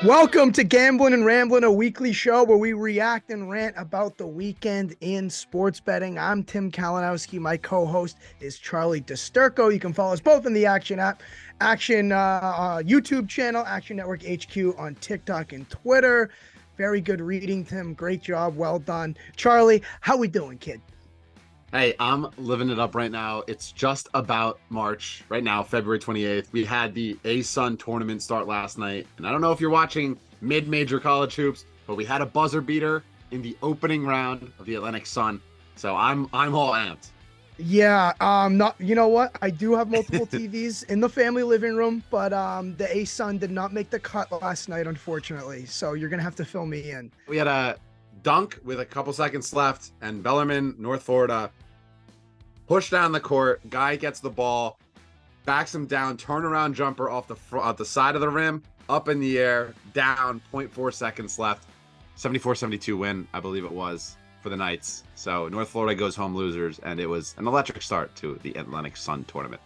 Welcome to Gamblin Ramblin, a weekly show where we react and rant about the weekend in sports betting. I'm Tim Kalinowski. My co-host is Charlie DiSturco. You can follow us both in the Action app, Action YouTube channel, Action Network HQ on TikTok and Twitter. Very good reading, Tim. Great job. Well done. Charlie, how we doing, kid? Hey, I'm living it up right now. It's just about March right now, February 28th. We had the A-Sun tournament start last night. And I don't know if you're watching mid-major college hoops, but we had a buzzer beater in the opening round of the Atlantic Sun. So I'm all amped. Yeah, you know what? I do have multiple TVs in the family living room, but the A-Sun did not make the cut last night, unfortunately. So you're going to have to fill me in. We had a dunk with a couple seconds left, and Bellarmine, North Florida, push down the court, guy gets the ball, backs him down, turnaround jumper off the side of the rim, up in the air, down, 0.4 seconds left. 74-72 win, I believe it was, for the Knights. So North Florida goes home losers, and it was an electric start to the Atlantic Sun tournament.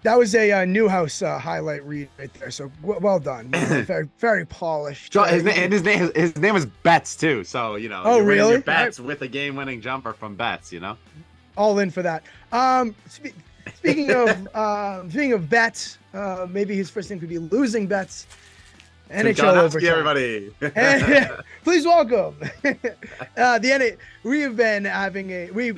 That was a Newhouse highlight read right there. So well done. Very, very polished. His name is Betts too. So you know. Oh, you're really? Your bets with a game-winning jumper from Betts. You know. All in for that. Speaking of bets, maybe his first thing could be losing bets. NHL overtime. Everybody. Please welcome. We have been having we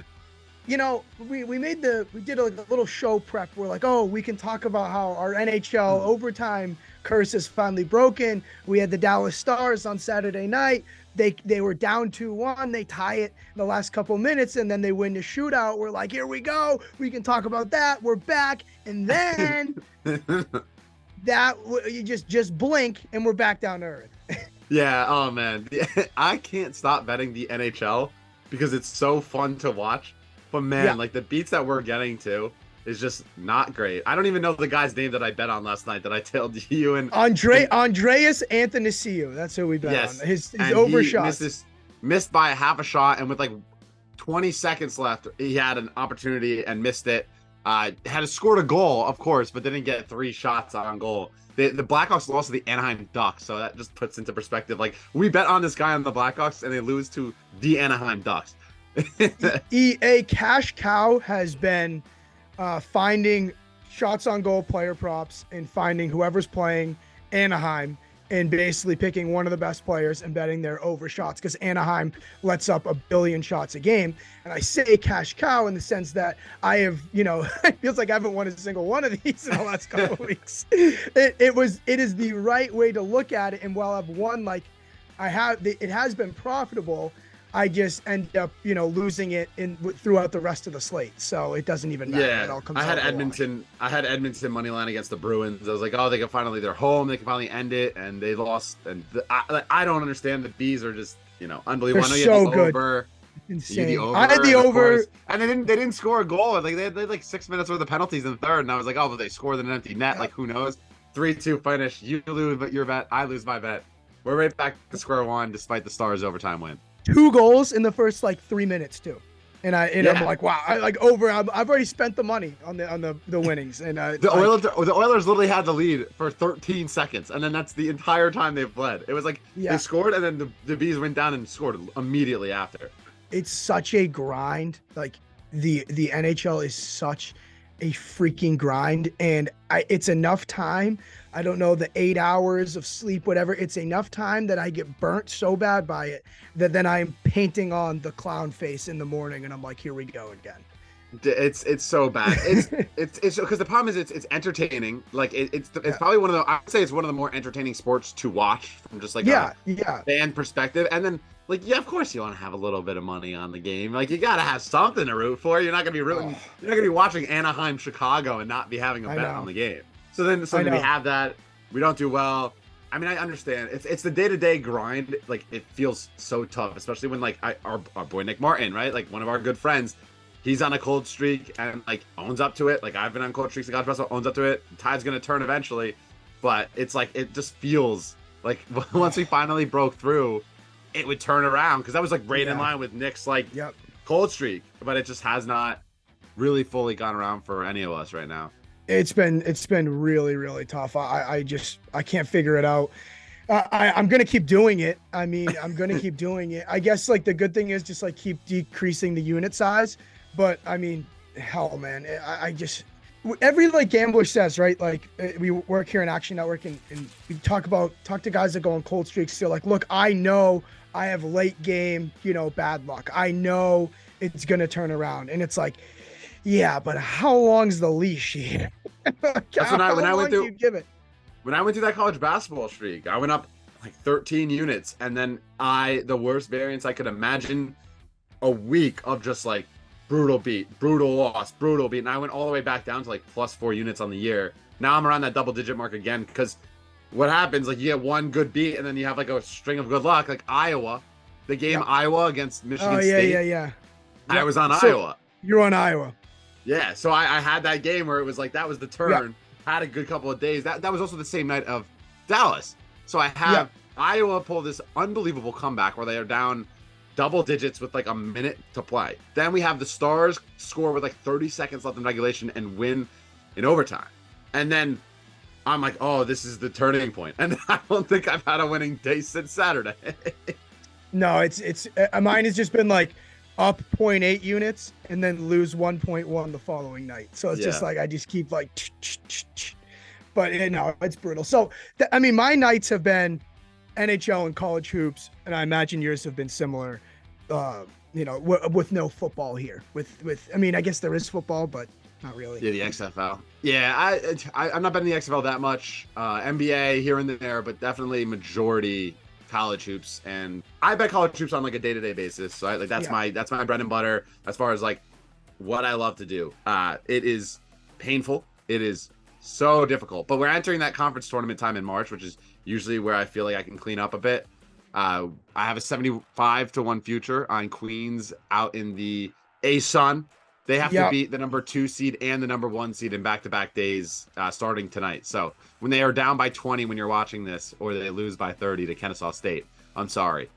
did a little show prep. We're like, oh, we can talk about how our NHL overtime curse is finally broken. We had the Dallas Stars on Saturday night. They were down 2-1. They tie it in the last couple minutes, and then they win the shootout. We're like, here we go. We can talk about that. We're back, and then you just blink, and we're back down to earth. Yeah. Oh man, I can't stop betting the NHL because it's so fun to watch. But man, like the beats that we're getting to is just not great. I don't even know the guy's name that I bet on last night that I told you and Andreas Athanasiou. That's who we bet on. His overshot. Missed by a half a shot, and with like 20 seconds left, he had an opportunity and missed it. Had scored a goal, of course, but didn't get 3 shots on goal. The Blackhawks lost to the Anaheim Ducks, so that just puts into perspective. Like we bet on this guy on the Blackhawks, and they lose to the Anaheim Ducks. A cash cow has been finding shots on goal player props and finding whoever's playing Anaheim and basically picking one of the best players and betting their over shots because Anaheim lets up 1 billion shots a game. And I say cash cow in the sense that I have, it feels like I haven't won a single one of these in the last couple of weeks. It is the right way to look at it. And while I've won, it has been profitable. I just end up, losing it throughout the rest of the slate. So it doesn't even matter. Yeah, it all comes I had out Edmonton. I had Edmonton money line against the Bruins. I was like, oh, they're home. They can finally end it, and they lost. And I don't understand. The Bees are just, unbelievable. They're I know you so had the good. over. Insane. I had the over, and they didn't score a goal. Like they had like 6 minutes worth of penalties in the third, and I was like, oh, but they scored in an empty net. Like who knows? 3-2 finish. You lose your bet. I lose my bet. We're right back to square one, despite the Stars' overtime win. 2 goals in the first 3 minutes too, and I'm like, wow, I've already spent the money on the winnings, and the Oilers literally had the lead for 13 seconds, and then that's the entire time they've led. It was like they scored, and then the Bees went down and scored immediately after. It's such a grind. Like the NHL is such a freaking grind, and it's enough time. I don't know, the 8 hours of sleep, whatever. It's enough time that I get burnt so bad by it that then I'm painting on the clown face in the morning, and I'm like, here we go again. It's so bad. It's because the problem is it's entertaining. Like it's probably one of the, I would say it's one of the more entertaining sports to watch from just like a fan perspective. And then of course you want to have a little bit of money on the game. Like you gotta have something to root for. You're not gonna be rooting. You're not gonna be watching Anaheim, Chicago, and not be having a bet on the game. So then we have that. We don't do well. I mean, I understand. It's the day-to-day grind. Like it feels so tough, especially when our boy Nick Martin, right? Like one of our good friends. He's on a cold streak and owns up to it. Like I've been on cold streaks. The God's owns up to it. The tide's gonna turn eventually, but it's it just feels like once we finally broke through, it would turn around, because that was like right in line with Nick's like cold streak, but it just has not really fully gone around for any of us right now. It's been really, really tough. I can't figure it out. I'm going to keep doing it. I mean, I'm going to keep doing it. I guess like the good thing is just like keep decreasing the unit size. But I mean, hell, man, I just, every like gambler says, right? Like we work here in Action Network and we talk to guys that go on cold streaks. They're like, look, I know I have late game, bad luck. I know it's going to turn around. And it's like, yeah, but how long's the leash here? That's when I went through. When I went through that college basketball streak, I went up like 13 units, and then the worst variance I could imagine, a week of just like brutal beat, brutal loss, brutal beat, and I went all the way back down to like +4 units on the year. Now I'm around that double-digit mark again, because what happens, like you get one good beat, and then you have like a string of good luck, like Iowa, the game Iowa against Michigan State. Yeah. I was on Iowa. You're on Iowa. Yeah, so I had that game where it was like that was the turn. Yeah. Had a good couple of days. That was also the same night of Dallas. So I have Iowa pull this unbelievable comeback where they are down double digits with like a minute to play. Then we have the Stars score with like 30 seconds left in regulation and win in overtime. And then I'm like, oh, this is the turning point. And I don't think I've had a winning day since Saturday. No, it's mine has just been like up 0.8 units and then lose 1.1 the following night. So it's just like I just keep like, but no, it's brutal. So I mean, my nights have been NHL and college hoops, and I imagine yours have been similar. With no football here. With I mean, I guess there is football, but not really. Yeah, the XFL. Yeah, I'm not betting the XFL that much. NBA here and there, but definitely majority college hoops, and I bet college hoops on like a day-to-day basis. So that's my bread and butter as far as like what I love to do. It is painful. It is so difficult, but we're entering that conference tournament time in March, which is usually where I feel like I can clean up a bit. I have a 75-1 future on Queens out in the ASUN. They have to beat the number 2 seed and the number 1 seed in back-to-back days starting tonight. So when they are down by 20 when you're watching this, or they lose by 30 to Kennesaw State, I'm sorry.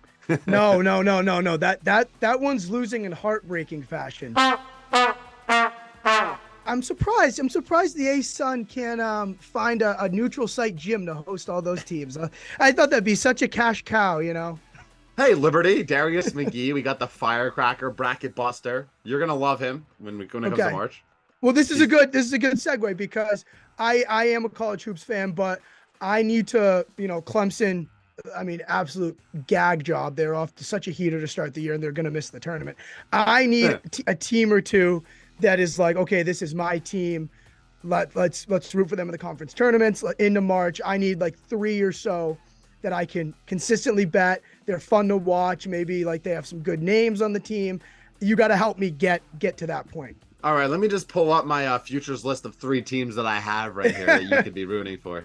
No. That one's losing in heartbreaking fashion. I'm surprised the ASUN can find a neutral site gym to host all those teams. I thought that'd be such a cash cow, Hey, Liberty, Darius McGee, we got the firecracker bracket buster. You're gonna love him when it comes to March. Well, this is a good segue, because I am a college hoops fan, but I need to, Clemson, I mean, absolute gag job. They're off to such a heater to start the year, and they're gonna miss the tournament. I need a team or two that is like, okay, this is my team. Let's root for them in the conference tournaments into March. I need like 3 or so that I can consistently bet. They're fun to watch. Maybe like they have some good names on the team. You got to help me get to that point. All right, let me just pull up my futures list of 3 teams that I have right here that you could be rooting for.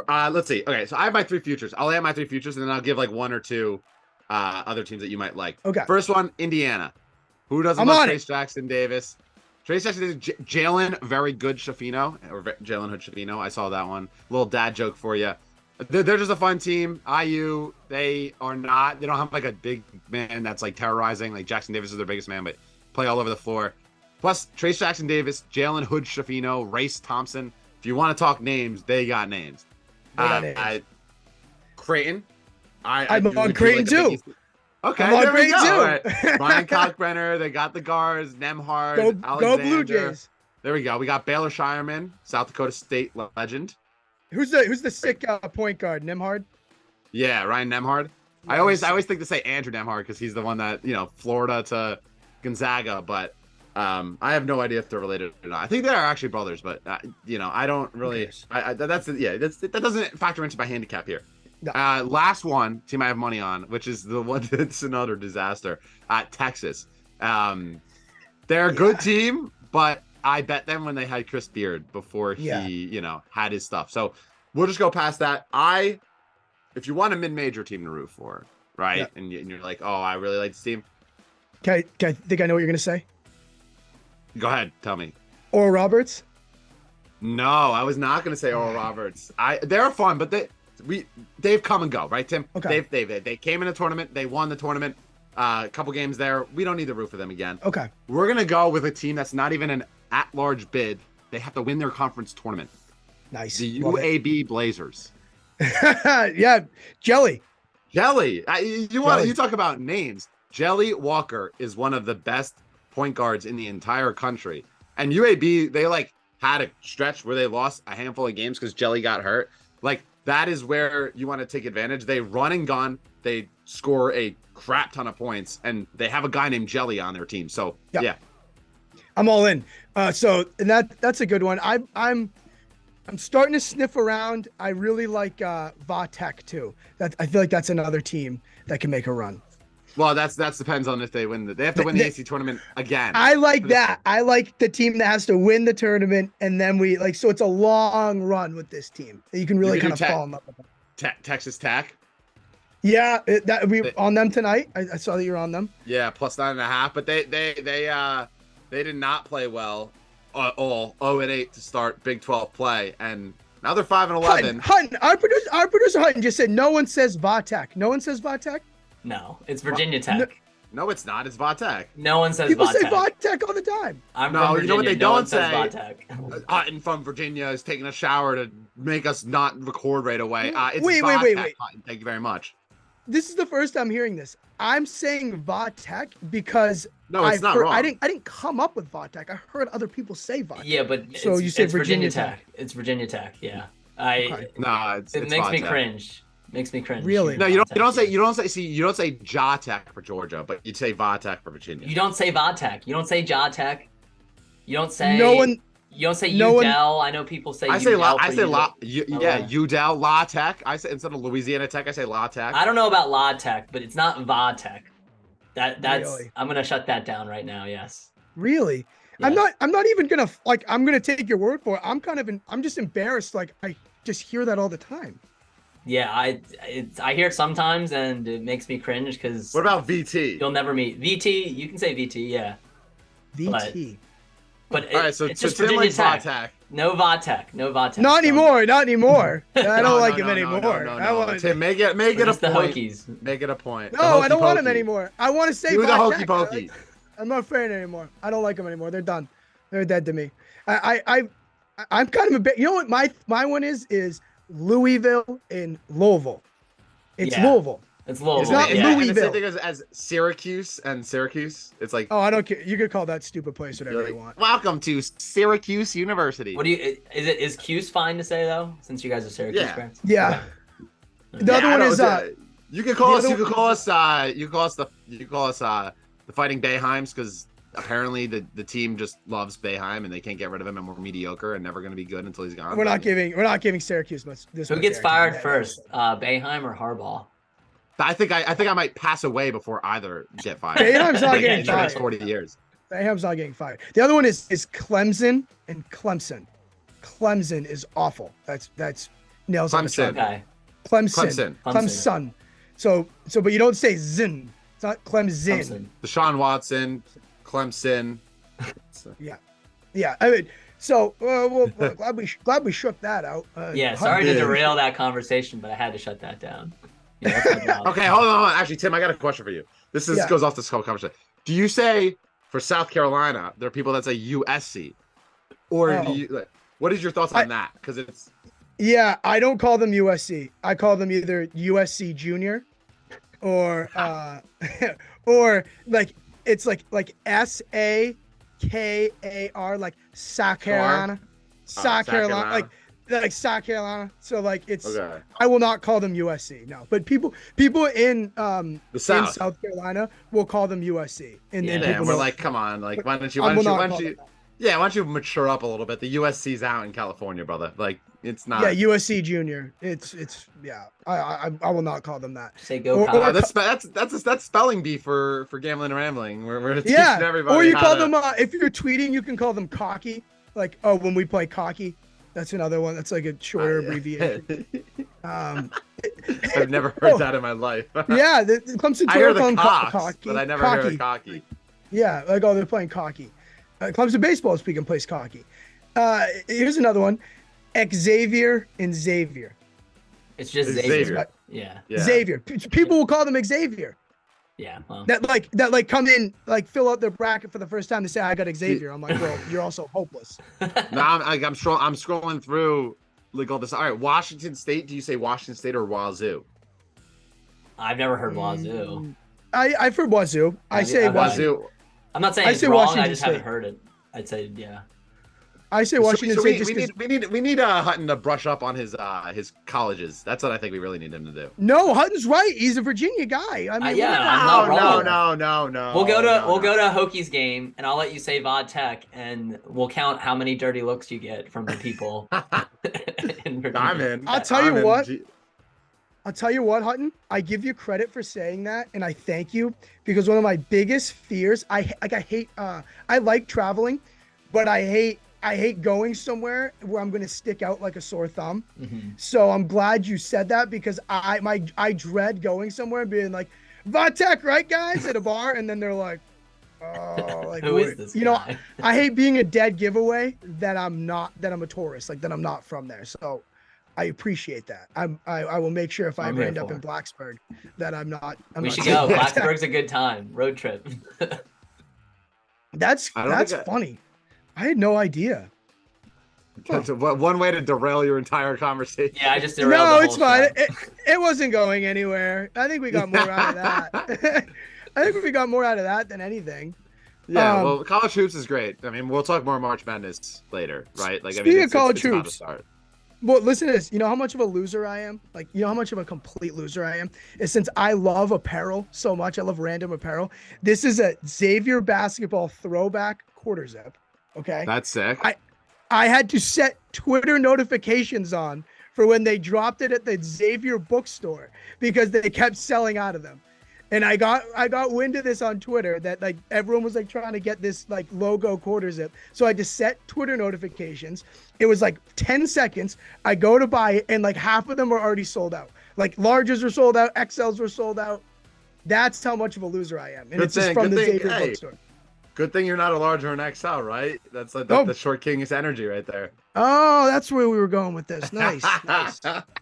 Let's see. Okay, so I have my 3 futures. I'll lay out my 3 futures, and then I'll give like 1 or 2 other teams that you might like. Okay. First one, Indiana. Who doesn't love Trace Jackson Davis? Trace Jackson Davis, Jalen, very good Shafino, or Jalen Hood Shafino. I saw that one. Little dad joke for you. They're just a fun team. IU, they don't have like a big man that's like terrorizing. Like Jackson Davis is their biggest man, but play all over the floor. Plus Trace Jackson Davis, Jalen Hood Shafino, Race Thompson. If you want to talk names, they got names. Creighton. I'm on Creighton too. Okay, there we go. Right. Ryan Kalkbrenner, they got the guards, Nemhard, Alexander. Go Blue Jays. There we go. We got Baylor Shireman, South Dakota State legend. Who's the sick point guard? Nemhard? Yeah, Ryan Nemhard. I always think to say Andrew Nemhard because he's the one that, Florida to Gonzaga, but I have no idea if they're related or not. I think they are actually brothers, but I don't really. That doesn't factor into my handicap here. No. Last one team I have money on, which is the one that's another disaster at Texas. They're a good team, but I bet them when they had Chris Beard before he, had his stuff. So we'll just go past that. If you want a mid-major team to root for, right? Yeah. And you're like, oh, I really like this team. Okay, I think I know what you're going to say. Go ahead. Tell me. Oral Roberts? No, I was not going to say Oral Roberts. They're fun, but they've come and go, right, Tim? Okay. They came in a tournament, they won the tournament, a couple games there. We don't need to root for them again. Okay. We're gonna go with a team that's not even an at-large bid. They have to win their conference tournament. Nice. The UAB Blazers. Yeah, Jelly. You talk about names. Jelly Walker is one of the best point guards in the entire country. And UAB, they had a stretch where they lost a handful of games because Jelly got hurt. That is where you want to take advantage. They run and gun. They score a crap ton of points, and they have a guy named Jelly on their team. So yeah. I'm all in. So that's a good one. I'm starting to sniff around. I really like Vatek too. I feel like that's another team that can make a run. Well, that depends on if they win. They have to win the AC tournament again. I like that. I like the team that has to win the tournament, and then so it's a long run with this team. You can really kind of fall in love with them. Texas Tech. Yeah, on them tonight. I saw that you're on them. Yeah, plus 9.5. But they did not play well all 0-8 to start Big 12 play, and now they're 5-11. Hutton, our producer Hutton just said no one says Vatek. No one says Vatek. No, it's Virginia Tech. No, it's not. It's Vatek. No one says People Vatek. say Vatek all the time. I'm from Virginia. You know what they no don't one say? Says Vatek. Hutton from Virginia is taking a shower to make us not record right away. It's wait. Hutton. Thank you very much. This is the first time hearing this. I'm saying Vatek because it's not wrong. I didn't come up with Vatek. I heard other people say Vatek. Yeah, but you say it's Virginia Tech. It's Virginia Tech. Yeah. It makes me cringe. Makes me cringe. Really? No, you don't say Jatek for Georgia, but you'd say Vatek for Virginia. You don't say Vatek. You don't say Jatek. You don't say You don't say Udell. I know people say Udell. Udell, La Tech. I say instead of Louisiana Tech, I say La Tech. I don't know about La Tech, but it's not Vatek. That's really? I'm gonna shut that down right now. Yes. Really? Yes. I'm not even gonna I'm gonna take your word for it. I'm just embarrassed. I just hear that all the time. Yeah, I hear it sometimes, and it makes me cringe because. What about VT? You'll never meet VT. You can say VT, yeah. VT. But all right, so it's just Tim Virginia Vatek. Tech. No Vatek. Not anymore. I don't like him anymore. No. Tim, make it a point. The Hokies. Make it a point. No, I don't want him anymore. I want to say do the Vatek. hokey pokey. I'm not a fan anymore. I don't like them anymore. They're done. They're dead to me. I'm kind of a bit. You know what my one is Louisville and Louisville. It's Louisville. It's Louisville. It's not Louisville. And the same thing as Syracuse and Syracuse. It's like, oh, I don't care. You could call that stupid place whatever you want. Welcome to Syracuse University. What do you? Is Cuse fine to say though? Since you guys are Syracuse fans. Yeah. The other one is You can call us. You can call us the Fighting Bayheims because apparently the team just loves Bayheim and they can't get rid of him and we're mediocre and never going to be good until he's gone. We're not giving Syracuse much. Who gets fired first, Bayheim or Harbaugh? I think I might pass away before either get fired. Bayheim's not getting fired. 40 years. Bayheim's not getting fired. The other one is Clemson and Clemson. Clemson is awful. That's nails on the chalk. Okay. Clemson. So, but you don't say Zin. It's not Clemson. Deshaun Watson, Clemson. Yeah. I mean, so well, glad we shook that out. Sorry to derail that conversation, but I had to shut that down. Okay, hold on. Actually, Tim, I got a question for you. This goes off this whole conversation. Do you say for South Carolina there are people that say USC, or do you? What is your thoughts on that? Because it's. Yeah, I don't call them USC. I call them either USC Junior, or it's like SAKAR, like South Carolina, South Carolina, like South Carolina. So it's. Okay. I will not call them USC. No, but people in the South. In South Carolina will call them USC. And we're like, come on, like why don't you mature up a little bit? The USC's out in California, brother. Like it's not. Yeah, USC Junior. It's I will not call them that. Say go. That's spelling bee for Gamblin Ramblin. We're teaching everybody. Or you call them if you're tweeting, you can call them cocky. Like when we play cocky. That's another one. That's like a shorter abbreviation. I've never heard that in my life. Yeah, the Clemson. I hear the Cox, but I never heard cocky. Yeah, they're playing cocky. Clemson baseball speaking plays cocky. Here's another one: Xavier and Xavier. It's just It's Xavier. Xavier. Yeah. Xavier. People will call them Xavier. Yeah. Well. That come in, like fill out their bracket for the first time to say I got Xavier. I'm like, well, you're also hopeless. No, I'm scrolling through like all this. All right, Washington State. Do you say Washington State or Wazoo? I've never heard Wazoo. I've heard Wazoo. I say Wazoo. I'm not saying it's wrong. Washington I just haven't heard it. I'd say yeah. I say Washington State. We need Hutton to brush up on his colleges. That's what I think we really need him to do. No, Hutton's right. He's a Virginia guy. I mean, I'm not wrong. No. We'll go to Hokies game, and I'll let you say Vod Tech, and we'll count how many dirty looks you get from the people. I'm in. I'll tell you what, Hutton. I give you credit for saying that, and I thank you because one of my biggest fears, I like traveling, but I hate going somewhere where I'm going to stick out like a sore thumb. Mm-hmm. So I'm glad you said that because I dread going somewhere and being like, Vod Tech, right, guys, at a bar, and then they're like, oh, like who is this guy? You know, I hate being a dead giveaway that I'm a tourist, like that I'm not from there. So I appreciate that. I will make sure if I ever end up in Blacksburg that I'm not. We should go. Blacksburg's a good time. Road trip. That's funny. I had no idea. That's one way to derail your entire conversation. Yeah, I just derailed. No, it's fine. It wasn't going anywhere. I think we got more out of that. I think we got more out of that than anything. Yeah, well, college hoops is great. I mean, we'll talk more March Madness later, right? Like, speaking of college hoops. Not a start. Well, listen to this. You know how much of a loser I am? Like, you know how much of a complete loser I am? Is since I love apparel so much, I love random apparel. This is a Xavier basketball throwback quarter zip. Okay. That's sick. I had to set Twitter notifications on for when they dropped it at the Xavier bookstore because they kept selling out of them. And I got wind of this on Twitter that like everyone was like trying to get this like logo quarter zip. So I just set Twitter notifications. It was like 10 seconds. I go to buy it and like half of them were already sold out. Like larges were sold out, XLs were sold out. That's how much of a loser I am. And it's just from the Xavier bookstore. Good thing you're not a large or an XL, right? That's like the short king's energy right there. Oh, that's where we were going with this. Nice.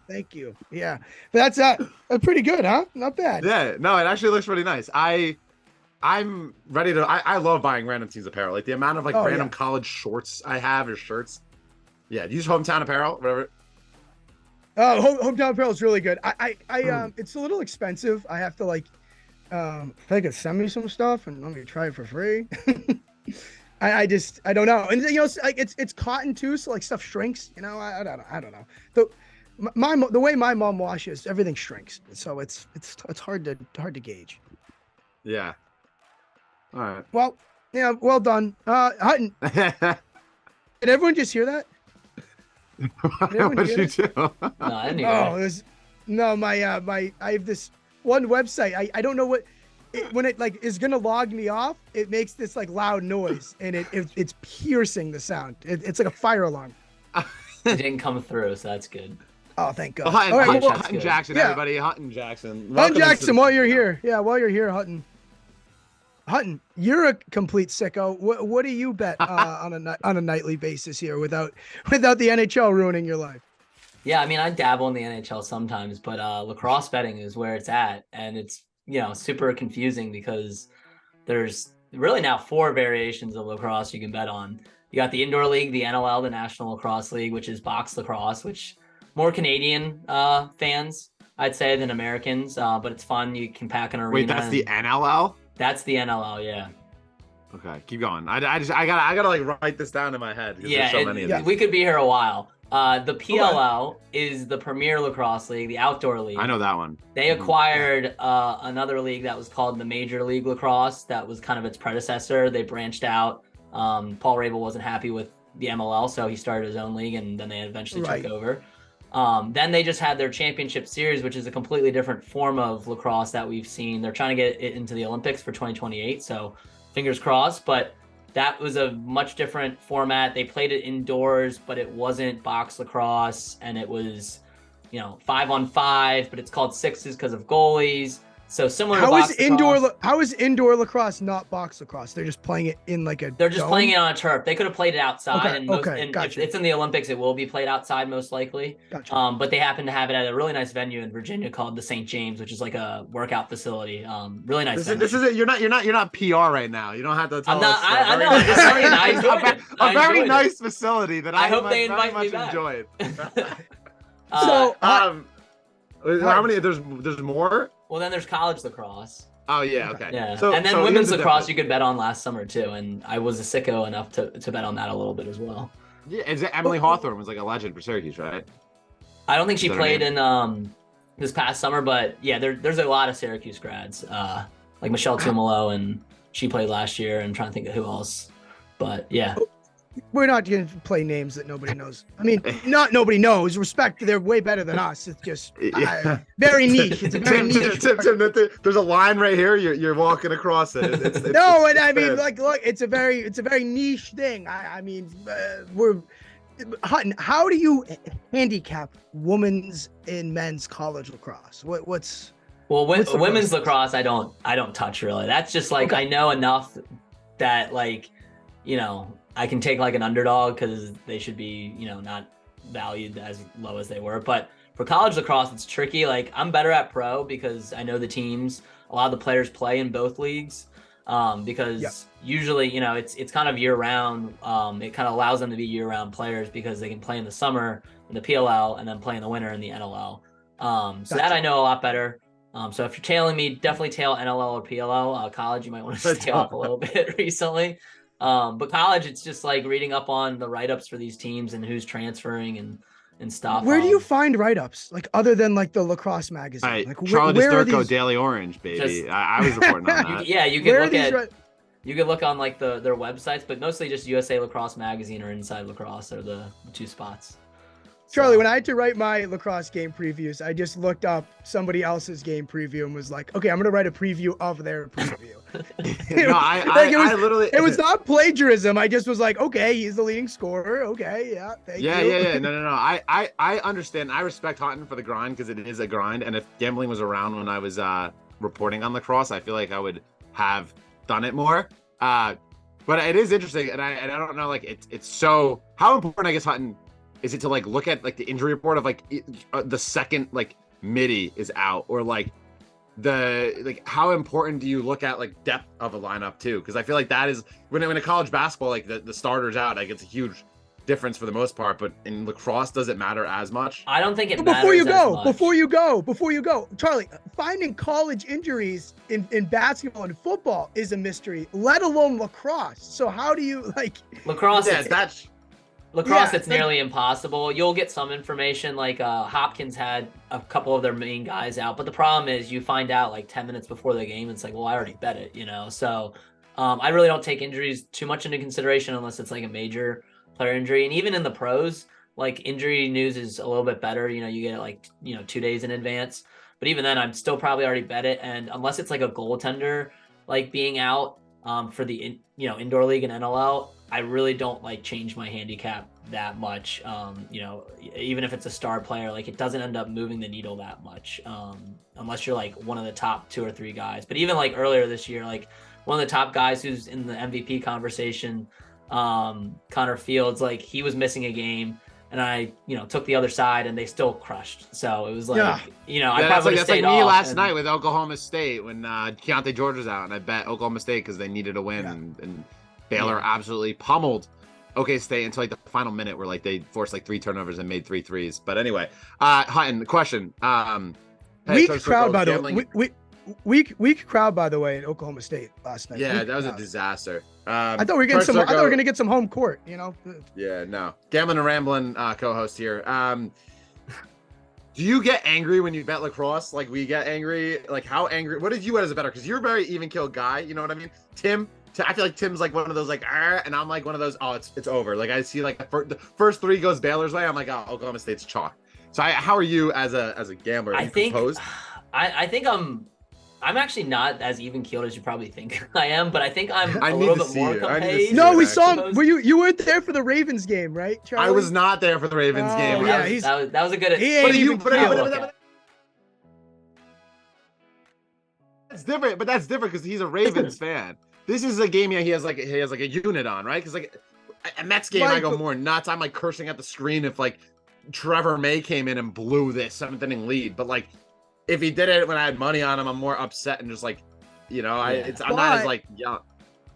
Thank you. Yeah. But that's pretty good, huh? Not bad. Yeah. No, it actually looks really nice. I'm ready to I love buying random teams apparel. Like the amount of random college shorts I have or shirts. Yeah. Do you use Hometown Apparel? Whatever. Oh, Hometown Apparel is really good. It's a little expensive. I have to like if they could send me some stuff and let me try it for free. I don't know. And you know, like it's cotton too, so like stuff shrinks. You know, I don't know. The way my mom washes, everything shrinks, so it's hard to gauge. Yeah. All right. Well, yeah. Well done, Hutton. Did everyone just hear that? What did you do? No, I didn't hear I have this one website. I don't know when it like is gonna log me off. It makes this like loud noise, and it's piercing the sound. It's like a fire alarm. It didn't come through, so that's good. Oh, thank God. Hutton Jackson, everybody. Hutton Jackson. Hutton Jackson, while you're here. Yeah, while you're here, Hutton. Hutton, you're a complete sicko. What do you bet on a nightly basis here without the NHL ruining your life? Yeah, I mean, I dabble in the NHL sometimes, but lacrosse betting is where it's at, and it's super confusing because there's really now 4 variations of lacrosse you can bet on. You got the indoor league, the NLL, the National Lacrosse League, which is box lacrosse, which more Canadian fans, I'd say, than Americans, but it's fun. You can pack an arena. Wait, that's the NLL? That's the NLL, yeah. Okay, keep going. I gotta like write this down in my head. Yeah, there's so many of these. We could be here a while. The PLL is the Premier Lacrosse League, the outdoor league. I know that one. They acquired another league that was called the Major League Lacrosse. That was kind of its predecessor. They branched out. Paul Rabel wasn't happy with the MLL, so he started his own league, and then they eventually took over. Then they just had their championship series, which is a completely different form of lacrosse that we've seen. They're trying to get it into the Olympics for 2028, so fingers crossed. But that was a much different format. They played it indoors, but it wasn't box lacrosse, and it was, 5-on-5, but it's called sixes because of goalies. So similar to box lacrosse. How is indoor lacrosse not box lacrosse? They're just playing it in like a They're just dome? playing it on a turf. They could have played it outside. Okay, and gotcha. if it's in the Olympics, it will be played outside most likely. Gotcha. But they happen to have it at a really nice venue in Virginia called the St. James, which is like a workout facility. Really nice. This is it. You're not PR right now. You don't have to tell us. I know. I'm just saying, I enjoyed it. A very nice facility that I hope they invite me back. Enjoyed. So how many? There's more. Well, then there's college lacrosse. Oh yeah, okay. Yeah, and then women's lacrosse you could bet on last summer too, and I was a sicko enough to bet on that a little bit as well. Yeah, is it Emily Hawthorne was like a legend for Syracuse, right? I don't think she played in this past summer, but yeah, there's a lot of Syracuse grads, like Michelle Tumalo, and she played last year. And I'm trying to think of who else, but yeah. We're not going to play names that nobody knows. I mean, not nobody knows. Respect, they're way better than us. It's just very niche. It's a very niche. Tim, there's a line right here. You're walking across it. I mean, like, look, it's a very niche thing. I mean, Hutton, how do you handicap women's and men's college lacrosse? What's women's lacrosse? I don't touch really. That's just like I know enough that like, you know, I can take like an underdog because they should be, you know, not valued as low as they were. But for college lacrosse, it's tricky. Like I'm better at pro because I know the teams. A lot of the players play in both leagues because usually, you know, it's kind of year round. It kind of allows them to be year round players because they can play in the summer in the PLL and then play in the winter in the NLL. So that I know a lot better. So if you're tailing me, definitely tail NLL or PLL. College, you might want to stay off a little bit recently. But college, it's just like reading up on the write-ups for these teams and who's transferring and stuff. Where do you find write-ups? Like other than like the Lacrosse magazine? Right. Like Charlie DiSturco, Daily Orange, baby. I was reporting on that. You could look on like their websites, but mostly just USA Lacrosse Magazine or Inside Lacrosse are the two spots. Charlie, when I had to write my lacrosse game previews, I just looked up somebody else's game preview and was like, okay, I'm going to write a preview of their preview. It was not plagiarism. I just was like, okay, he's the leading scorer. Okay, yeah, thank you. Yeah. No. I understand. I respect Hutton for the grind because it is a grind. And if gambling was around when I was reporting on lacrosse, I feel like I would have done it more. But it is interesting. And I don't know, like, it's so, how important, I guess, Hutton, is it to like look at like the injury report of like the second like midi is out, or like how important do you look at like depth of a lineup too? Because I feel like that is when a college basketball, like the starter's out, like it's a huge difference for the most part, but in lacrosse, does it matter as much? I don't think it matters before you go, Charlie, finding college injuries in basketball and football is a mystery, let alone lacrosse. So how do you like lacrosse? Lacrosse, it's nearly impossible. You'll get some information, like Hopkins had a couple of their main guys out, but the problem is you find out like 10 minutes before the game. It's like, well, I already bet it, you know? So I really don't take injuries too much into consideration unless it's like a major player injury. And even in the pros, like injury news is a little bit better. You know, you get it like, 2 days in advance. But even then, I'm still probably already bet it. And unless it's like a goaltender like being out for the indoor league and NLL, I really don't like change my handicap that much. Even if it's a star player, like it doesn't end up moving the needle that much unless you're like one of the top 2 or 3 guys. But even like earlier this year, like one of the top guys who's in the MVP conversation, Connor Fields, like he was missing a game and I, took the other side and they still crushed. So it was like, I probably that's like me last night with Oklahoma State when Keontae George was out and I bet Oklahoma State because they needed a win and Baylor absolutely pummeled OK State until like the final minute where like they forced like 3 turnovers and made 3 threes. But anyway, Hutton, the question. Weak crowd, by the way. Weak crowd, by the way, in Oklahoma State last night. Yeah, that was a disaster. I thought we were gonna get some home court. Yeah, no. Gamblin and Ramblin co-host here. Do you get angry when you bet lacrosse? Like we get angry. Like how angry? What did you get as a bettor? Because you're a very even kill guy. You know what I mean? Tim. I feel like Tim's like one of those like, and I'm like one of those. Oh, it's over. Like I see like the first 3 goes Baylor's way. I'm like, oh, Oklahoma State's chalk. So how are you as a gambler? I think I'm actually not as even keeled as you probably think I am, but I think I'm a little bit more composed. No, we saw him. You weren't there for the Ravens game, right, Charlie? I was not there for the Ravens game. Yeah, that was a good. that's different. But that's different because he's a Ravens fan. This is a game. Yeah, he has like a unit on, right? Because like a Mets game, I go more nuts. I'm like cursing at the screen if like Trevor May came in and blew this 7th inning lead. But like if he did it when I had money on him, I'm more upset and just like, I'm not as like young.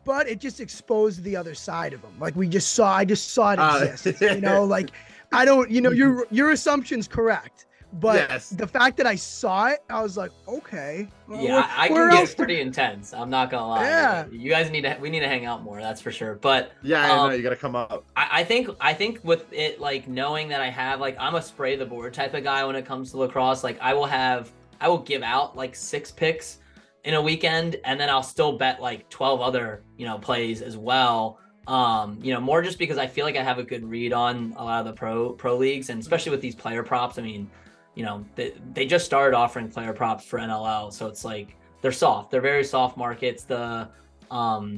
But it just exposed the other side of him. Like I just saw it exist. Like I don't, your assumption's correct. But the fact that I saw it, I was like, okay. Yeah, I can get pretty intense. I'm not gonna lie. Yeah. You guys we need to hang out more. That's for sure. But yeah, I know you gotta come up. I think with it, like knowing that I have, like, I'm a spray the board type of guy when it comes to lacrosse. Like I will give out like 6 picks in a weekend, and then I'll still bet like 12 other, plays as well. More just because I feel like I have a good read on a lot of the pro leagues, and especially with these player props. I mean, they just started offering player props for NLL, so it's like they're soft. They're very soft markets. The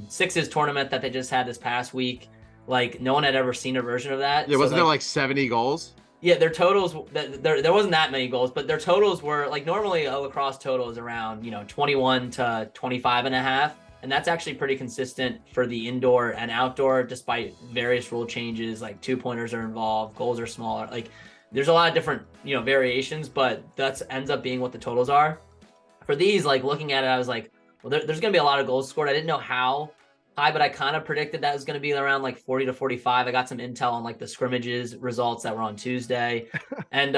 Sixes tournament that they just had this past week, like no one had ever seen a version of that. Yeah, wasn't there like 70 goals? Yeah, their totals, there wasn't that many goals, but their totals were like normally a lacrosse total is around 21 to 25 and a half. And that's actually pretty consistent for the indoor and outdoor, despite various rule changes, like 2-pointers are involved, goals are smaller. Like there's a lot of different, variations, but that's ends up being what the totals are. For these, like looking at it, I was like, well, there's going to be a lot of goals scored. I didn't know how high, but I kind of predicted that was going to be around like 40 to 45. I got some intel on like the scrimmages results that were on Tuesday. And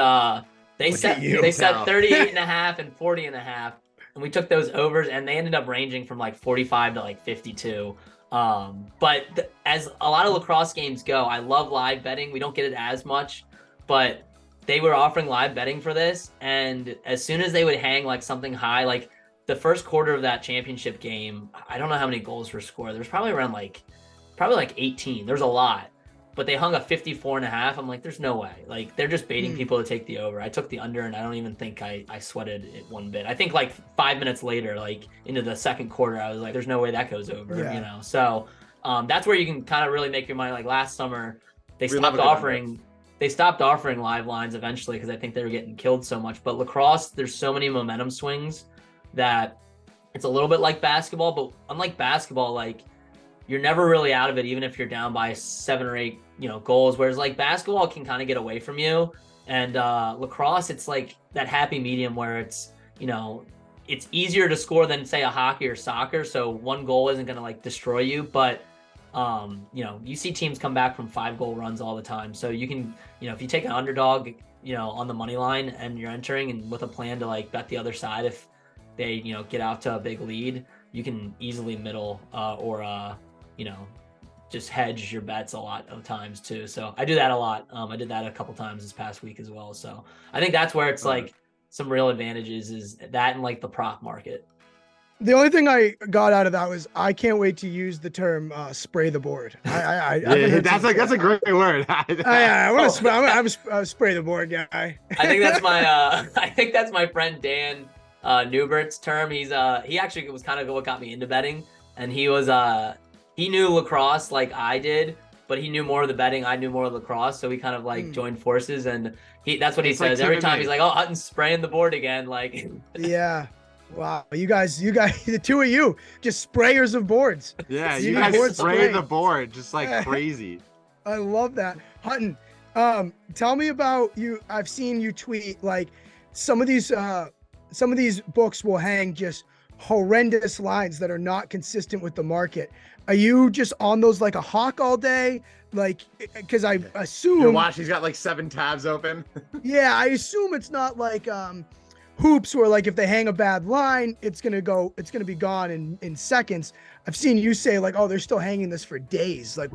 they set 38 and a half and 40 and a half. And we took those overs, and they ended up ranging from like 45 to like 52. But as a lot of lacrosse games go, I love live betting. We don't get it as much, but they were offering live betting for this. And as soon as they would hang like something high, like the first quarter of that championship game, I don't know how many goals were scored. There's probably around like 18. There's a lot. But they hung a 54 and a half. I'm like, there's no way. Like, they're just baiting people to take the over. I took the under, and I don't even think I sweated it one bit. I think like 5 minutes later, like into the second quarter, I was like, there's no way that goes over, So that's where you can kind of really make your money. Like last summer, they stopped offering live lines eventually because I think they were getting killed so much. But lacrosse, there's so many momentum swings that it's a little bit like basketball. But unlike basketball, like, you're never really out of it, even if you're down by 7 or 8, goals. Whereas like basketball can kind of get away from you, and lacrosse, it's like that happy medium where it's, it's easier to score than say a hockey or soccer. So one goal isn't going to like destroy you, but you see teams come back from 5-goal runs all the time. So you can, if you take an underdog, on the money line and you're entering and with a plan to like bet the other side, if they, get out to a big lead, you can easily middle or just hedge your bets a lot of times too. So I do that a lot. I did that a couple times this past week as well. So I think that's where it's like some real advantages is that and like the prop market. The only thing I got out of that was I can't wait to use the term spray the board. That's a great word. I want to. I'm a spray the board guy. I think that's my friend Dan Newbert's term. He actually was kind of what got me into betting, and he knew lacrosse like I did, but he knew more of the betting. I knew more of lacrosse, so we kind of like joined forces, and that's what he says like every time. He's like, "Oh, Hutton's spraying the board again!" Like, yeah. Wow, you guys, the two of you, just sprayers of boards. Yeah, you guys spray the board just like crazy. I love that. Hutton, tell me about you. I've seen you tweet like some of these books will hang just horrendous lines that are not consistent with the market. Are you just on those like a hawk all day? Like, because I assume he's got like 7 tabs open. Yeah, I assume it's not like hoops where like if they hang a bad line, it's gonna be gone in seconds. I've seen you say like, oh, they're still hanging this for days. Like,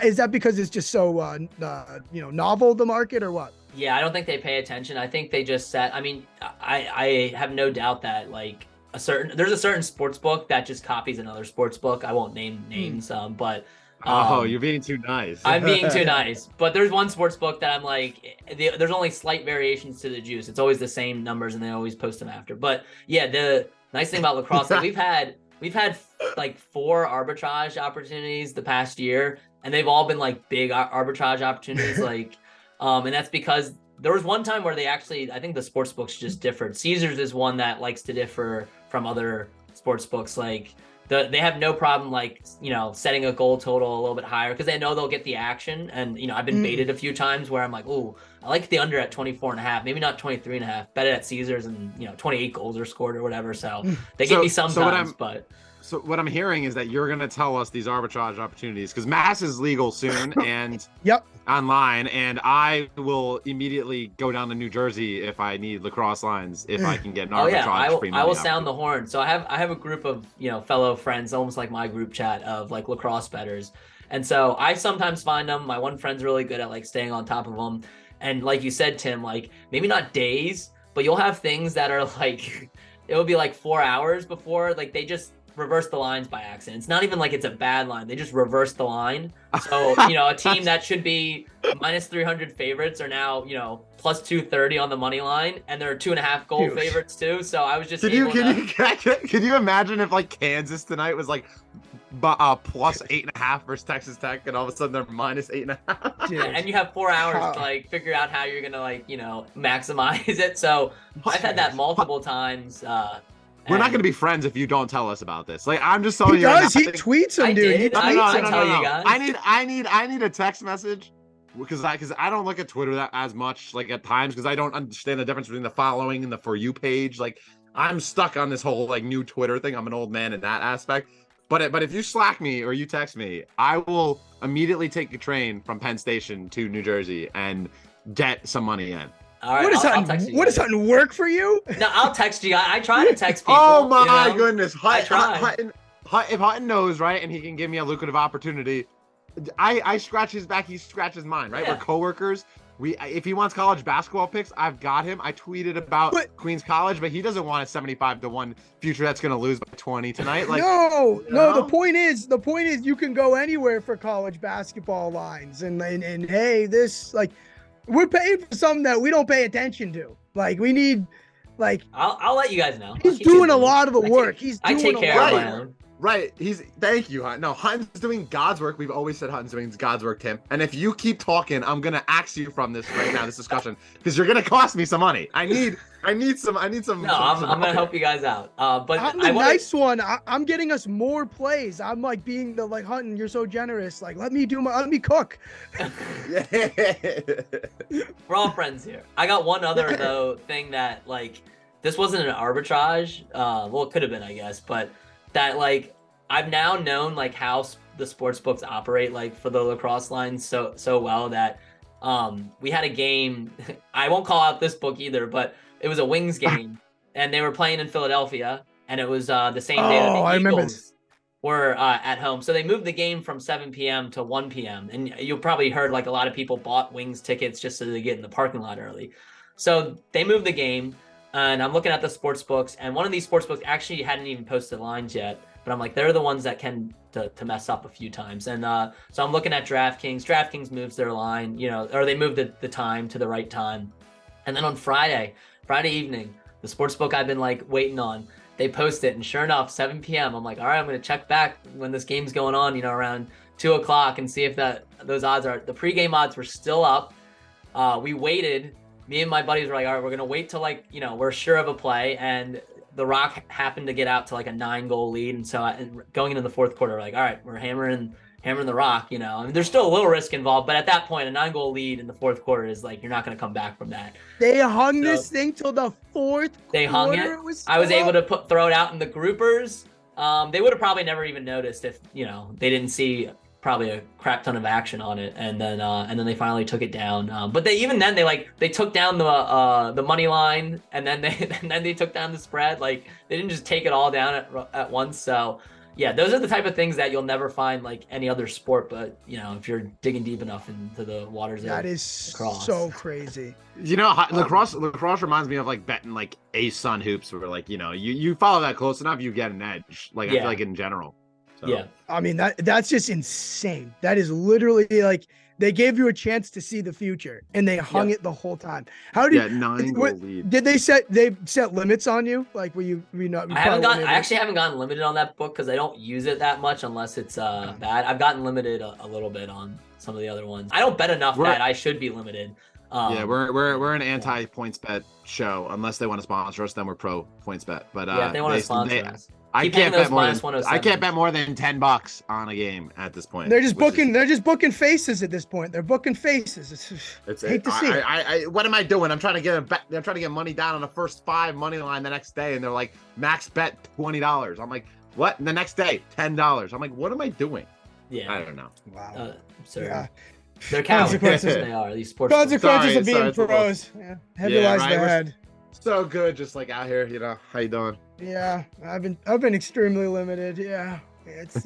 is that because it's just so novel, the market, or what? Yeah, I don't think they pay attention. I think they just set. I mean, I have no doubt that like there's a certain sports book that just copies another sports book. I won't name names, but. You're being too nice. I'm being too nice. But there's one sports book that I'm like, there's only slight variations to the juice. It's always the same numbers, and they always post them after. But yeah, the nice thing about lacrosse, like we've had like 4 arbitrage opportunities the past year, and they've all been like big arbitrage opportunities. Like, and that's because there was one time where they actually, I think the sports books just differed. Caesars is one that likes to differ from other sports books. Like they have no problem like, you know, setting a goal total a little bit higher because they know they'll get the action. And, you know, I've been baited a few times where I'm like, oh, I like the under at 24.5, maybe not 23.5, bet it at Caesars and, you know, 28 goals are scored or whatever. So they get me sometimes, but. So what I'm hearing is that you're going to tell us these arbitrage opportunities because Mass is legal soon and online, and I will immediately go down to New Jersey if I need lacrosse lines, if I can get an arbitrage free money. I will sound the horn. So I have a group of, you know, fellow friends, almost like my group chat of like lacrosse bettors. And so I sometimes find them. My one friend's really good at like staying on top of them. And like you said, Tim, like maybe not days, but you'll have things that are like, it will be like 4 hours before, like they just reverse the lines by accident. It's not even like it's a bad line. They just reverse the line. So, you know, a team that should be minus 300 favorites are now, you know, plus 230 on the money line, and they're 2.5 goal favorites too. So I was just can you imagine if like Kansas tonight was like plus 8.5 versus Texas Tech, and all of a sudden they're minus 8.5? And you have 4 hours to like figure out how you're gonna like, you know, maximize it. So I've had that multiple times. We're not going to be friends if you don't tell us about this. Like, I'm just telling you. He tweets them, dude. I need a text message because I don't look at Twitter that as much, like at times, because I don't understand the difference between the following and the For You page. Like, I'm stuck on this whole like new Twitter thing. I'm an old man in that aspect. But if you Slack me or you text me, I will immediately take a train from Penn Station to New Jersey and get some money in. All right, what does Hutton work for you? No, I'll text you. I try to text people. Oh my goodness. I try. If Hutton knows, right, and he can give me a lucrative opportunity, I scratch his back, he scratches mine, right? Yeah. We're coworkers. If he wants college basketball picks, I've got him. I tweeted about Queens College, but he doesn't want a 75-1 future that's going to lose by 20 tonight. Like, no. The point is you can go anywhere for college basketball lines, and hey, this like. We're paying for something that we don't pay attention to. Like we need, like I'll let you guys know. He's doing a lot of the work. I take care of my own. Right. Thank you, Hutton. No, Hutton's doing God's work. We've always said Hutton's doing God's work, Tim. And if you keep talking, I'm gonna axe you from this right now, this discussion, because you're gonna cost me some money. I need some. No, I'm gonna help you guys out. But I'm the nice one. I'm getting us more plays. I'm like being the like Hutton. You're so generous. Like let me cook. We're all friends here. I got one other though thing that like this wasn't an arbitrage. Well, it could have been, I guess, but that like I've now known like how the sports books operate like for the lacrosse lines so well that we had a game. I won't call out this book either, but it was a Wings game, and they were playing in Philadelphia, and it was the same day that the Eagles were at home. So they moved the game from 7 p.m. to 1 p.m. And you probably heard like a lot of people bought Wings tickets just so they get in the parking lot early. So they moved the game, and I'm looking at the sports books, and one of these sports books actually hadn't even posted lines yet. But I'm like, they're the ones that can to mess up a few times. And so I'm looking at DraftKings. DraftKings moves their line, you know, or they move the time to the right time. And then on Friday evening, the sports book I've been like waiting on, they post it, and sure enough, 7 p.m. I'm like, all right, I'm gonna check back when this game's going on, you know, around 2 o'clock, and see if those odds are. The pregame odds were still up. We waited. Me and my buddies were like, all right, we're gonna wait till like, you know, we're sure of a play, and the Rock happened to get out to like a 9-goal lead, and so going into the fourth quarter, we're like, all right, we're hammering the Rock, you know. I mean, there's still a little risk involved, but at that point, a 9-goal lead in the fourth quarter is like, you're not going to come back from that. They hung this thing till the fourth quarter. They hung it. I was able to throw it out in the groupers. They would have probably never even noticed if, you know, they didn't see probably a crap ton of action on it, and then they finally took it down. But they took down the money line, and then they took down the spread. Like they didn't just take it all down at once. So yeah, those are the type of things that you'll never find like any other sport. But you know, if you're digging deep enough into the waters, that is lacrosse. So crazy. You know, lacrosse reminds me of like betting like A-Sun hoops, where like, you know, you follow that close enough, you get an edge. Like I feel like in general. So. Yeah, I mean that's just insane. That is literally like they gave you a chance to see the future, and they hung it the whole time. How did 9-goal lead? Did they set limits on you? Like were you not? I actually haven't gotten limited on that book because I don't use it that much unless it's bad. I've gotten limited a little bit on some of the other ones. I don't bet enough that I should be limited. Yeah, we're an anti points bet show. Unless they want to sponsor us, then we're pro points bet. But yeah, if they want to sponsor us. I can't bet more than $10 on a game at this point. They're just booking faces at this point. They're booking faces. Hate to see it. What am I doing? I'm trying to get money down on the first 5 money line the next day, and they're like max bet $20. I'm like, what? And the next day $10. I'm like, what am I doing? Yeah, I don't know. Wow. Yeah. They're consequences. They are these sports. Consequences of being pros. Yeah. Realize their head. So good, just like out here, how you doing? Yeah, I've been extremely limited. Yeah, it's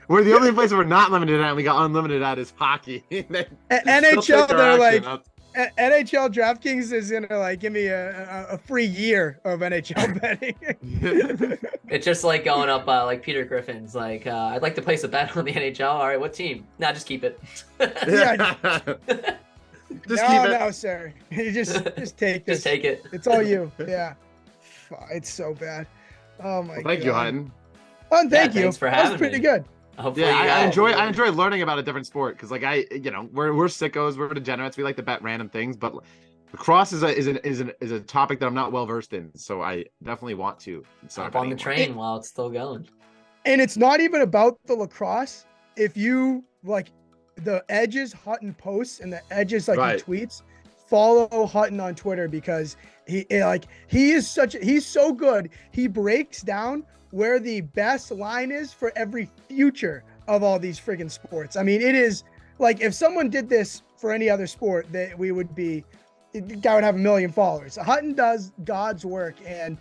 we're the only place we're not limited at. And we got unlimited at is hockey. NHL, they're like NHL DraftKings is gonna like give me a free year of NHL betting. It's just like going up like Peter Griffin's like I'd like to place a bet on the NHL. All right, what team? Nah, just keep it. Yeah. No, sir. Just take this. Just take it. It's all you. Yeah. It's so bad. Oh my god. Thank you, Hutton. Oh, thank you. Thanks for having me. That was pretty good. Hopefully, I enjoy learning about a different sport because like we're sickos, we're degenerates, we like to bet random things, but lacrosse is a topic that I'm not well versed in, so I definitely want to hop on the train while it's still going. And it's not even about the lacrosse. If you like the edges Hutton posts and the edges he tweets, follow Hutton on Twitter because he's so good. He breaks down where the best line is for every future of all these friggin' sports. I mean, it is like if someone did this for any other sport, the guy would have 1 million followers. Hutton does God's work, and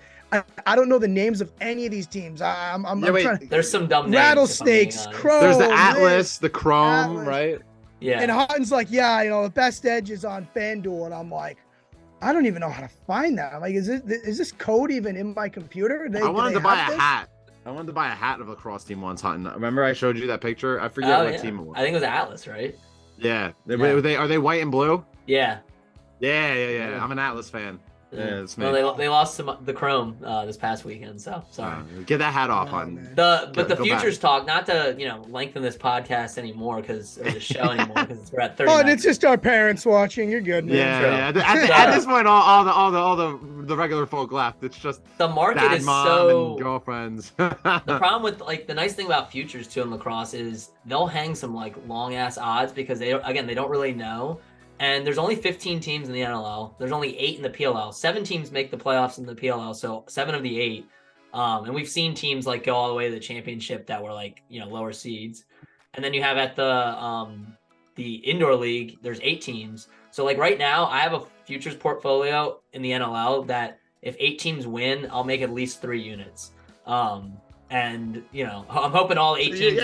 I don't know the names of any of these teams. I'm trying to, there's some dumb names. Rattlesnakes, Chrome. There's the Atlas, the Chrome, right? Yeah. And Hutton's like, the best edge is on FanDuel, and I'm like, I don't even know how to find that. I'm like, is this code even in my computer? I wanted to buy a hat. I wanted to buy a hat of a lacrosse team once, Hutton. Remember I showed you that picture? I forget what team it was. I think it was Atlas, right? Yeah. Are they white and blue? Yeah. Yeah. I'm an Atlas fan. Yeah, it's me. Well, they lost the Chrome this past weekend, so sorry. Get that hat off, Hutton. The futures talk, not to lengthen this podcast anymore or the show anymore because we're at 30. Oh, and it's just our parents watching. You're good, man. Yeah. At this point, all the regular folk left. It's just the market dad, is mom, and girlfriends. The problem with the nice thing about futures too in lacrosse is they'll hang some long ass odds because they don't really know. And there's only 15 teams in the NLL. There's only 8 in the PLL. 7 teams make the playoffs in the PLL, so 7 of the 8. And we've seen teams go all the way to the championship that were lower seeds. And then you have at the indoor league, there's 8 teams. So right now, I have a futures portfolio in the NLL that if 8 teams win, I'll make at least 3 units. And I'm hoping all 8 teams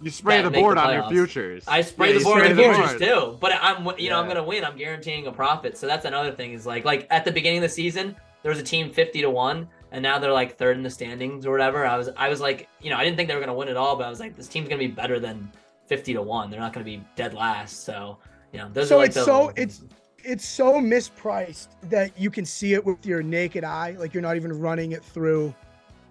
You spray the board on your futures. I spray the board on the futures too. But I'm gonna win. I'm guaranteeing a profit. So that's another thing is like at the beginning of the season, there was a team 50-1, and now they're 3rd in the standings or whatever. I was like, I didn't think they were gonna win it all, but I was like, this team's gonna be better than 50-1. They're not gonna be dead last. So those are it's so mispriced that you can see it with your naked eye. Like you're not even running it through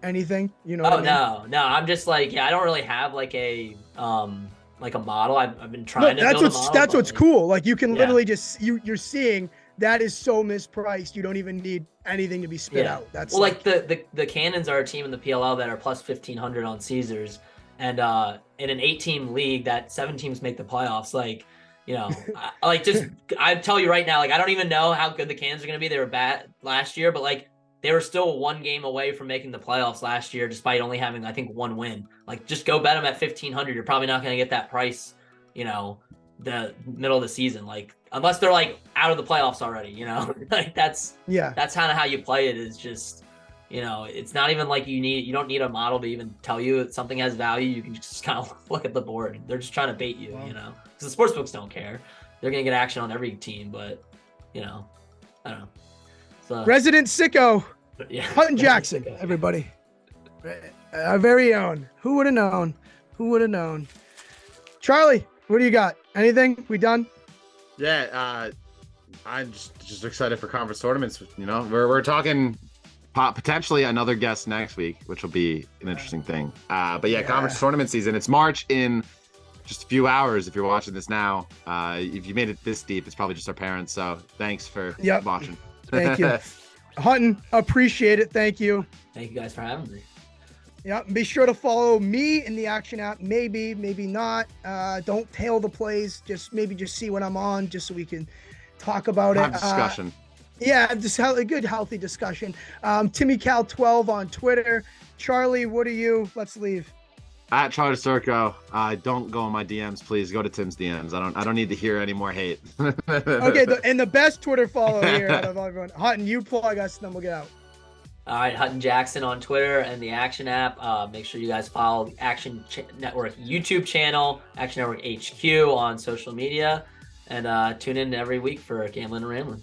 anything, what I mean? No, I'm just I don't really have a model. I've been trying to build a model. That's what's cool. You can literally just you're seeing that is so mispriced. You don't even need anything to be spit out. That's the Cannons are a team in the PLL that are plus 1,500 on Caesars, and in an 8-team league that 7 teams make the playoffs. I tell you right now, I don't even know how good the Cannons are going to be. They were bad last year, but they were still 1 game away from making the playoffs last year, despite only having, I think, 1 win. Just go bet them at 1,500. You're probably not going to get that price, the middle of the season. Unless they're out of the playoffs already, that's kind of how you play it. Is just, it's not even you don't need a model to even tell you that something has value. You can just kind of look at the board. They're just trying to bait you, because the sports books don't care. They're going to get action on every team, but, I don't know. So, resident sicko. Hutton Jackson, everybody. Our very own. Who would have known? Charlie, what do you got? Anything? We done? Yeah, I'm just excited for conference tournaments. We're talking potentially another guest next week, which will be an interesting thing. But conference tournament season. It's March in just a few hours if you're watching this now. If you made it this deep, it's probably just our parents. So thanks for watching. Thank you. Hutton, appreciate it. Thank you. Thank you guys for having me. Yeah, be sure to follow me in the Action app. Maybe not. Don't tail the plays. Just see when I'm on, just so we can talk about Have discussion. Just have a good, healthy discussion. TimmyCal12 on Twitter. Charlie, what are you? Let's leave. At Charlie DiSturco. Don't go in my DMs, please. Go to Tim's DMs. I don't need to hear any more hate. Okay, and the best Twitter follow here out of everyone. Hutton, you plug us, and then we'll get out. All right, Hutton Jackson on Twitter and the Action app. Make sure you guys follow the Action Network YouTube channel, Action Network HQ on social media, and tune in every week for Gamblin Ramblin.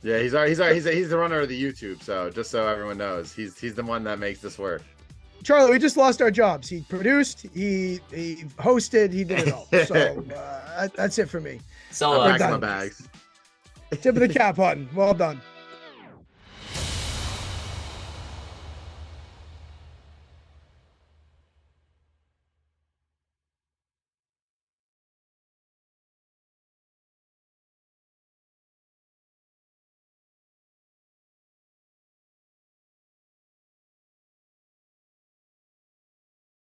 Yeah, he's the runner of the YouTube. So just so everyone knows, he's the one that makes this work. Charlie, we just lost our jobs. He produced, he hosted, he did it all. So that's it for me. So I'm packing my bags. Tip of the cap, Hutton. Well done.